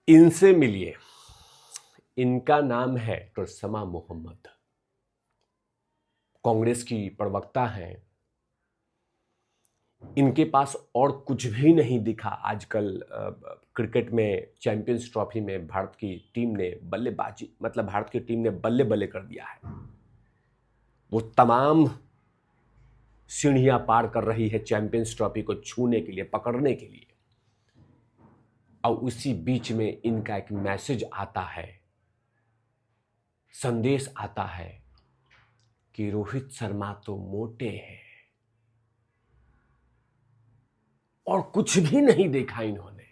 इनसे मिलिए। इनका नाम है डॉक्टर समा मोहम्मद। कांग्रेस की प्रवक्ता हैं। इनके पास और कुछ भी नहीं दिखा। आजकल क्रिकेट में चैंपियंस ट्रॉफी में भारत की टीम ने बल्लेबाजी मतलब भारत की टीम ने बल्ले बल्ले कर दिया है। वो तमाम सीढ़ियां पार कर रही है चैंपियंस ट्रॉफी को छूने के लिए, पकड़ने के लिए। और उसी बीच में इनका एक मैसेज आता है, संदेश आता है कि रोहित शर्मा तो मोटे हैं। और कुछ भी नहीं देखा इन्होंने,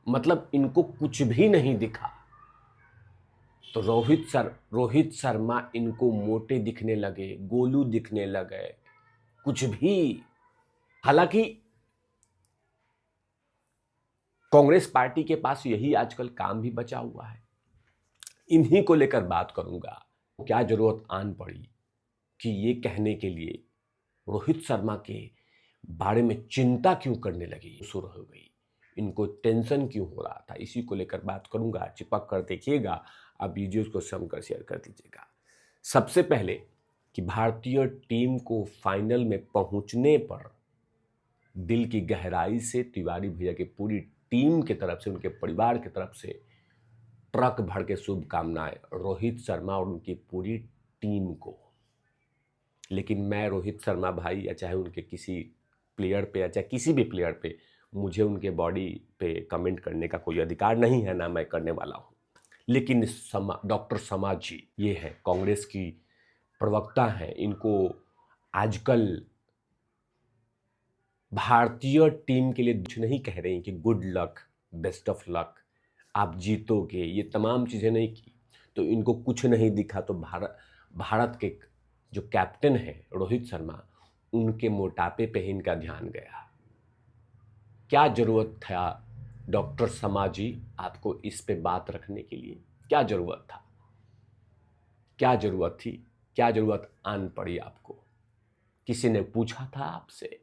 मतलब इनको कुछ भी नहीं दिखा। तो रोहित शर्मा इनको मोटे दिखने लगे, गोलू दिखने लगे, कुछ भी। हालांकि कांग्रेस पार्टी के पास यही आजकल काम भी बचा हुआ है। इन्हीं को लेकर बात करूंगा। क्या जरूरत आन पड़ी कि ये कहने के लिए रोहित शर्मा के बारे में चिंता क्यों करने लगी, शुरू हो गई, इनको टेंशन क्यों हो रहा था, इसी को लेकर बात करूंगा। चिपक कर देखिएगा, आप वीडियोस को समकर शेयर कर दीजिएगा। सबसे पहले कि भारतीय टीम को फाइनल में पहुंचने पर दिल की गहराई से तिवारी भैया की पूरी टीम की तरफ से, उनके परिवार की तरफ से ट्रक भर के शुभकामनाएं रोहित शर्मा और उनकी पूरी टीम को। लेकिन मैं रोहित शर्मा भाई या चाहे उनके किसी प्लेयर पे या चाहे किसी भी प्लेयर पे, मुझे उनके बॉडी पे कमेंट करने का कोई अधिकार नहीं है, ना मैं करने वाला हूं। लेकिन डॉक्टर समा जी ये है, कांग्रेस की प्रवक्ता हैं। इनको आजकल भारतीय टीम के लिए कुछ नहीं कह रही कि good luck, best of luck, आप जीतोगे, ये तमाम चीज़ें नहीं की। तो इनको कुछ नहीं दिखा। तो भारत के जो कैप्टन है रोहित शर्मा, उनके मोटापे पे ही इनका ध्यान गया। क्या जरूरत था डॉक्टर समा जी आपको इस पे बात रखने के लिए? क्या जरूरत था? क्या जरूरत थी? क्या जरूरत आन पड़ी आपको? किसी ने पूछा था आपसे?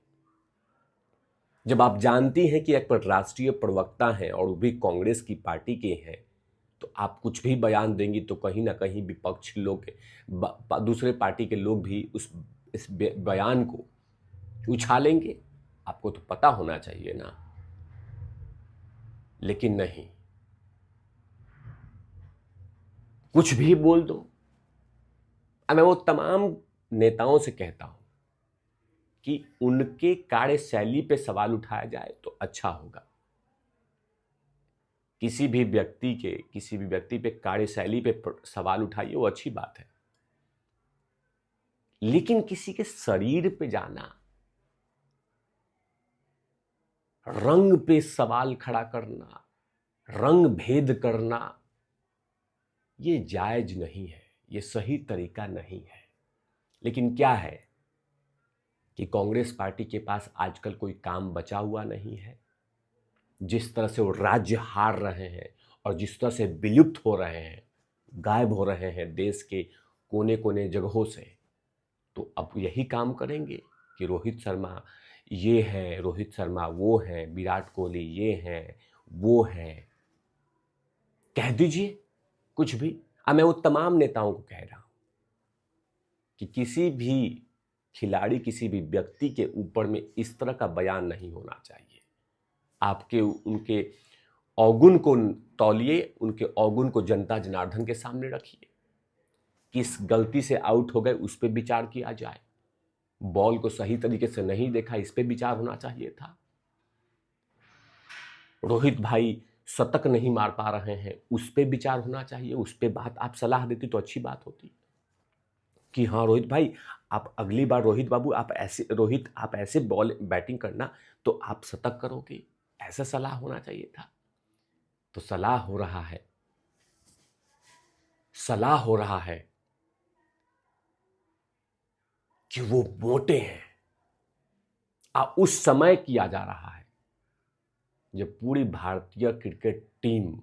जब आप जानती हैं कि एक राष्ट्रीय प्रवक्ता हैं और वो भी कांग्रेस की पार्टी के हैं, तो आप कुछ भी बयान देंगी तो कहीं ना कहीं विपक्ष लोग, दूसरे पार्टी के लोग भी इस बयान को उछालेंगे। आपको तो पता होना चाहिए ना। लेकिन नहीं, कुछ भी बोल दो। मैं वो तमाम नेताओं से कहता हूं कि उनके कार्यशैली पे सवाल उठाया जाए तो अच्छा होगा। किसी भी व्यक्ति पे कार्यशैली पे सवाल उठाइए, वो अच्छी बात है। लेकिन किसी के शरीर पे जाना, रंग पे सवाल खड़ा करना, रंग भेद करना, ये जायज नहीं है, ये सही तरीका नहीं है। लेकिन क्या है कि कांग्रेस पार्टी के पास आजकल कोई काम बचा हुआ नहीं है। जिस तरह से वो राज्य हार रहे हैं और जिस तरह से विलुप्त हो रहे हैं, गायब हो रहे हैं देश के कोने कोने जगहों से, तो अब यही काम करेंगे कि रोहित शर्मा ये है, रोहित शर्मा वो है, विराट कोहली ये है, वो है। कह दीजिए कुछ भी। अब मैं वो तमाम नेताओं को कह रहा हूं कि किसी भी खिलाड़ी, किसी भी व्यक्ति के ऊपर में इस तरह का बयान नहीं होना चाहिए। आपके उनके अवगुण को तौलिए, उनके अवगुण को जनता जनार्दन के सामने रखिए। किस गलती से आउट हो गए उस पर विचार किया जाए। बॉल को सही तरीके से नहीं देखा, इस पे विचार होना चाहिए था। रोहित भाई शतक नहीं मार पा रहे हैं, उस पे विचार होना चाहिए। उस पे बात आप सलाह देती तो अच्छी बात होती कि हाँ रोहित भाई, आप अगली बार, रोहित आप ऐसे बॉल बैटिंग करना तो आप शतक करोगे, ऐसा सलाह होना चाहिए था। तो सलाह हो रहा है कि वो मोटे हैं। उस समय किया जा रहा है जब पूरी भारतीय क्रिकेट टीम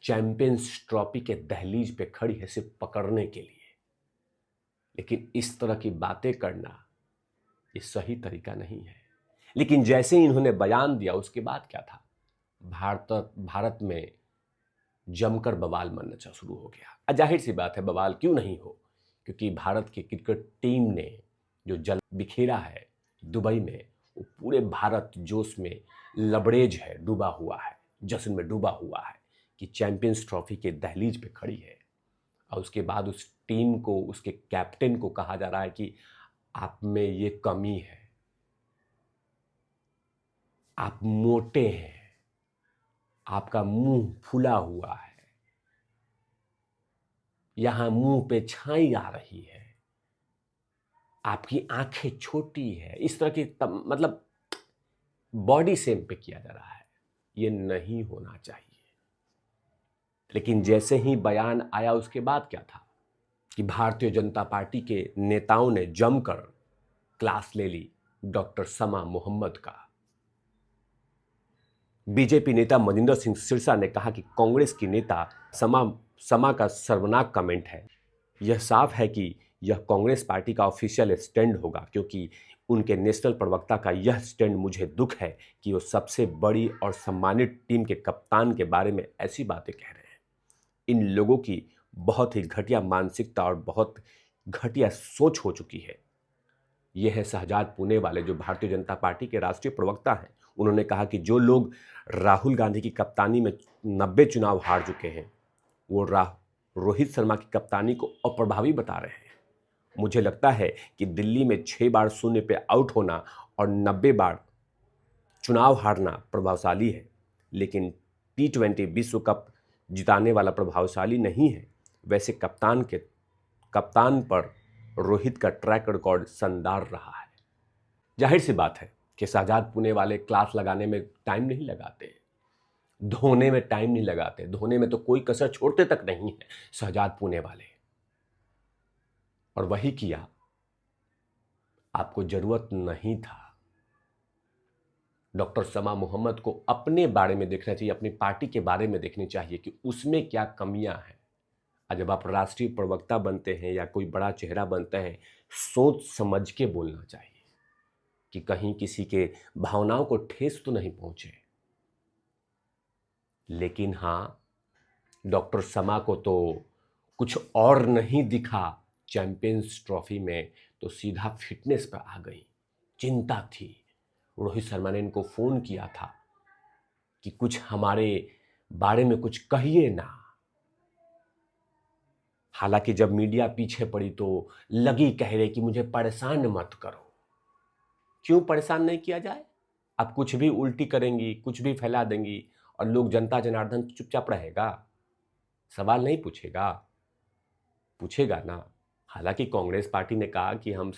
चैंपियंस ट्रॉफी के दहलीज पे खड़ी है सिर्फ पकड़ने के लिए। लेकिन इस तरह की बातें करना ये सही तरीका नहीं है। लेकिन जैसे ही इन्होंने बयान दिया उसके बाद क्या था? भारत में जमकर बवाल मचना शुरू हो गया। जाहिर सी बात है, बवाल क्यों नहीं हो, क्योंकि भारत की क्रिकेट टीम ने जो जल बिखेरा है दुबई में, वो पूरे भारत जोश में लबरेज है, डूबा हुआ है, जश्न में डूबा हुआ है कि चैंपियंस ट्रॉफी के दहलीज पे खड़ी है। और उसके बाद उस टीम को, उसके कैप्टन को कहा जा रहा है कि आप में ये कमी है, आप मोटे हैं, आपका मुंह फूला हुआ है, यहां मुंह पे छाई आ रही है, आपकी आंखें छोटी है, इस तरह की मतलब बॉडी शेम पे किया जा रहा है। ये नहीं होना चाहिए। लेकिन जैसे ही बयान आया, उसके बाद क्या था कि भारतीय जनता पार्टी के नेताओं ने जमकर क्लास ले ली डॉक्टर समा मोहम्मद का। बीजेपी नेता मनिंदर सिंह सिरसा ने कहा कि कांग्रेस की नेता समा का सर्वनाक कमेंट है। यह साफ है कि यह कांग्रेस पार्टी का ऑफिशियल स्टैंड होगा, क्योंकि उनके नेशनल प्रवक्ता का यह स्टैंड मुझे दुख है कि वो सबसे बड़ी और सम्मानित टीम के कप्तान के बारे में ऐसी बातें कह रहे हैं। इन लोगों की बहुत ही घटिया मानसिकता और बहुत घटिया सोच हो चुकी है। यह है शहजाद पुनेवाले, जो भारतीय जनता पार्टी के राष्ट्रीय प्रवक्ता हैं। उन्होंने कहा कि जो लोग राहुल गांधी की कप्तानी में 90 चुनाव हार चुके हैं, वो रोहित शर्मा की कप्तानी को अप्रभावी बता रहे हैं। मुझे लगता है कि दिल्ली में 6 बार 0 पे आउट होना और 90 बार चुनाव हारना प्रभावशाली है, लेकिन T20 विश्व कप जिताने वाला प्रभावशाली नहीं है। वैसे कप्तान पर रोहित का ट्रैक रिकॉर्ड शानदार रहा है। जाहिर सी बात है कि शहजाद पुनेवाले क्लास लगाने में टाइम नहीं लगाते, धोने में टाइम नहीं लगाते, धोने में तो कोई कसर छोड़ते तक नहीं है शहजाद पुनेवाले। और वही किया, आपको जरूरत नहीं था। डॉक्टर समा मोहम्मद को अपने बारे में देखना चाहिए, अपनी पार्टी के बारे में देखनी चाहिए कि उसमें क्या कमियां हैं। और जब आप राष्ट्रीय प्रवक्ता बनते हैं या कोई बड़ा चेहरा बनते हैं, सोच समझ के बोलना चाहिए कि कहीं किसी के भावनाओं को ठेस तो नहीं पहुंचे। लेकिन हाँ, डॉक्टर समा को तो कुछ और नहीं दिखा चैंपियंस ट्रॉफी में, तो सीधा फिटनेस पर आ गई। चिंता थी। रोहित शर्मा ने इनको फोन किया था कि कुछ हमारे बारे में कुछ कहिए ना। हालांकि जब मीडिया पीछे पड़ी तो लगी कह रहे कि मुझे परेशान मत करो। क्यों परेशान नहीं किया जाए? आप कुछ भी उल्टी करेंगी, कुछ भी फैला देंगी और लोग, जनता जनार्दन चुपचाप रहेगा? सवाल नहीं पूछेगा? पूछेगा ना। हालांकि कांग्रेस पार्टी ने कहा कि हम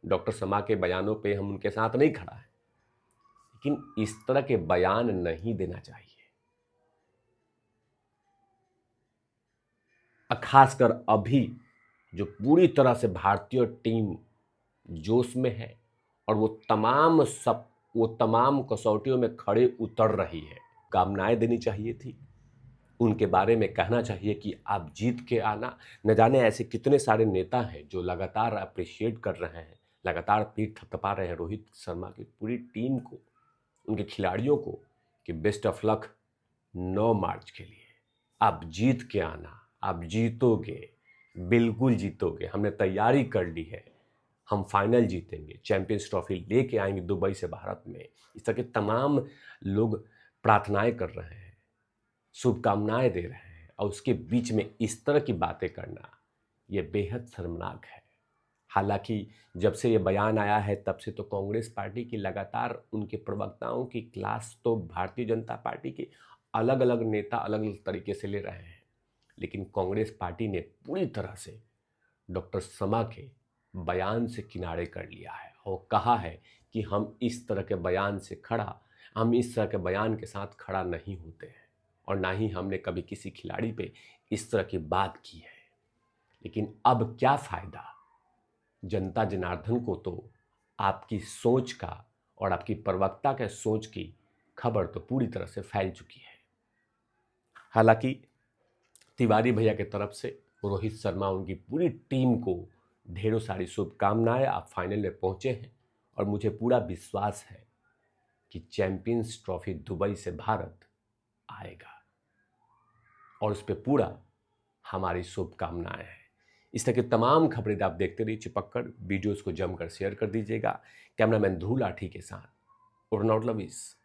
डॉक्टर समा के बयानों पे हम उनके साथ नहीं खड़ा है, लेकिन इस तरह के बयान नहीं देना चाहिए। खासकर अभी जो पूरी तरह से भारतीय टीम जोश में है और वो तमाम कसौटियों में खड़े उतर रही है। कामनाएं देनी चाहिए थी, उनके बारे में कहना चाहिए कि आप जीत के आना। न जाने ऐसे कितने सारे नेता हैं जो लगातार अप्रिशिएट कर रहे हैं, लगातार पीठ थपथपा रहे हैं रोहित शर्मा की पूरी टीम को, उनके खिलाड़ियों को, कि बेस्ट ऑफ लक 9 मार्च के लिए। आप जीत के आना, आप जीतोगे, बिल्कुल जीतोगे, हमने तैयारी कर ली है, हम फाइनल जीतेंगे, चैंपियंस ट्रॉफी लेके आएंगे दुबई से भारत में। इस तरह के तमाम लोग प्रार्थनाएं कर रहे हैं, शुभकामनाएं दे रहे हैं, और उसके बीच में इस तरह की बातें करना, ये बेहद शर्मनाक है। हालांकि जब से ये बयान आया है तब से तो कांग्रेस पार्टी की लगातार उनके प्रवक्ताओं की क्लास तो भारतीय जनता पार्टी के अलग अलग नेता अलग अलग तरीके से ले रहे हैं, लेकिन कांग्रेस पार्टी ने पूरी तरह से डॉक्टर समा के बयान से किनारे कर लिया है और कहा है कि हम इस तरह के बयान के साथ खड़ा नहीं होते हैं, और ना ही हमने कभी किसी खिलाड़ी पे इस तरह की बात की है। लेकिन अब क्या फ़ायदा? जनता जनार्दन को तो आपकी सोच का और आपकी प्रवक्ता के सोच की खबर तो पूरी तरह से फैल चुकी है। हालांकि तिवारी भैया की तरफ से रोहित शर्मा, उनकी पूरी टीम को ढेरों सारी शुभकामनाएं। आप फाइनल में पहुंचे हैं और मुझे पूरा विश्वास है कि चैंपियंस ट्रॉफी दुबई से भारत आएगा और उस पर पूरा हमारी शुभकामनाएं हैं। इस तरह की तमाम खबरें आप देखते रहिए चिपक्कड़। वीडियोस को जमकर शेयर कर दीजिएगा। कैमरामैन ध्रुव लाठी के साथ उर्नौट लवीस।